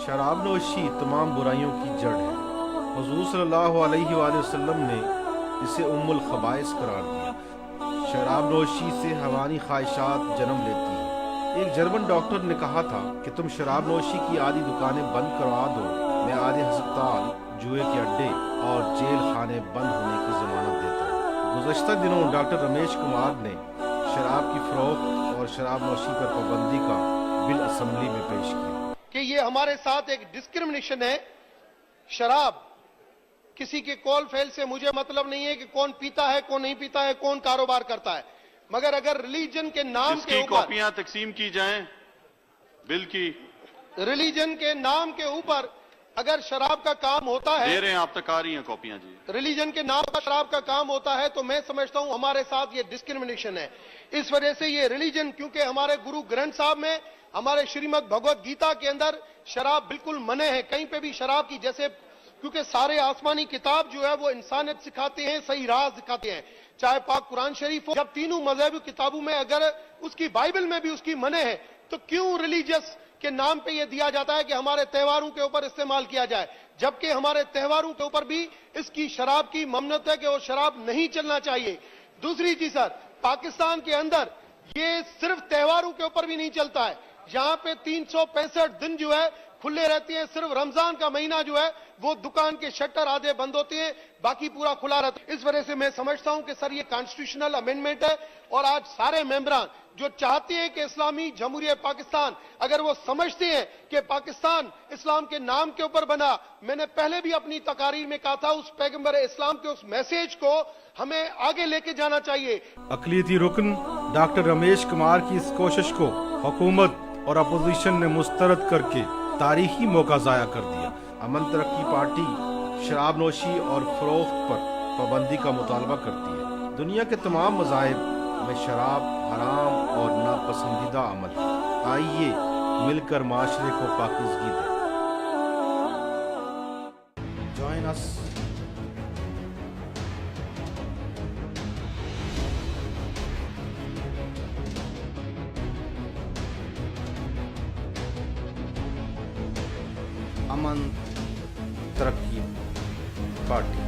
شراب نوشی تمام برائیوں کی جڑ ہے۔ حضور صلی اللہ علیہ وآلہ وسلم نے اسے ام الخبائث قرار دیا۔ شراب نوشی سے حیوانی خواہشات جنم لیتی ہیں۔ ایک جرمن ڈاکٹر نے کہا تھا کہ تم شراب نوشی کی آدھی دکانیں بند کروا دو، میں آدھے ہسپتال، جوئے کے اڈے اور جیل خانے بند ہونے کی ضمانت دیتا ہوں۔ گزشتہ دنوں ڈاکٹر رمیش کمار نے شراب کی فروخت اور شراب نوشی پر پابندی کا بل اسمبلی میں پیش کیا کہ یہ ہمارے ساتھ ایک ڈسکرمنیشن ہے۔ شراب کسی کے کال فیل سے مجھے مطلب نہیں ہے کہ کون پیتا ہے کون نہیں پیتا ہے، کون کاروبار کرتا ہے، مگر اگر ریلیجن کے نام کے اوپر کاپیاں تقسیم کی جائیں بل کی، ریلیجن کے نام کے اوپر اگر شراب کا کام ہوتا ہے، دے رہے ہیں آپ تک آ رہی ہیں کاپیاں جی، ریلیجن کے نام پر شراب کا کام ہوتا ہے، تو میں سمجھتا ہوں ہمارے ساتھ یہ ڈسکرمنیشن ہے۔ اس وجہ سے یہ ریلیجن، کیونکہ ہمارے گرو گرنتھ صاحب میں، ہمارے شریمد بھگوت گیتا کے اندر شراب بالکل منع ہے، کہیں پہ بھی شراب کی، جیسے کیونکہ سارے آسمانی کتاب جو ہے وہ انسانیت سکھاتے ہیں، صحیح راہ سکھاتے ہیں، چاہے پاک قرآن شریف ہو، جب تینوں مذہبی کتابوں میں اگر اس کی بائبل میں بھی اس کی منع ہے، تو کیوں ریلیجس کے نام پہ یہ دیا جاتا ہے کہ ہمارے تہواروں کے اوپر استعمال کیا جائے، جبکہ ہمارے تہواروں کے اوپر بھی اس کی شراب کی ممنوعیت ہے کہ وہ شراب نہیں چلنا چاہیے۔ دوسری چیز سر، پاکستان کے اندر یہ صرف تہواروں کے اوپر بھی نہیں چلتا ہے، یہاں پہ 365 دن جو ہے کھلے رہتے ہیں، صرف رمضان کا مہینہ جو ہے وہ دکان کے شٹر آدھے بند ہوتے ہیں، باقی پورا کھلا رہتا ہے۔ اس وجہ سے میں سمجھتا ہوں کہ سر یہ کانسٹیٹیوشنل امینڈمنٹ ہے، اور آج سارے ممبران جو چاہتے ہیں کہ اسلامی جمہوریہ پاکستان، اگر وہ سمجھتے ہیں کہ پاکستان اسلام کے نام کے اوپر بنا، میں نے پہلے بھی اپنی تقاریر میں کہا تھا، اس پیغمبر اسلام کے اس میسیج کو ہمیں آگے لے کے جانا چاہیے۔ اقلیتی رکن ڈاکٹر رمیش کمار کی اس کوشش کو حکومت اور اپوزیشن نے مسترد کر کے تاریخی موقع ضائع کر دیا۔ امن ترقی پارٹی شراب نوشی اور فروخت پر پابندی کا مطالبہ کرتی ہے۔ دنیا کے تمام مذاہب میں شراب حرام اور ناپسندیدہ عمل ہے۔ آئیے مل کر معاشرے کو پاکیزگی دیں۔ Join us. امن ترقی پارٹی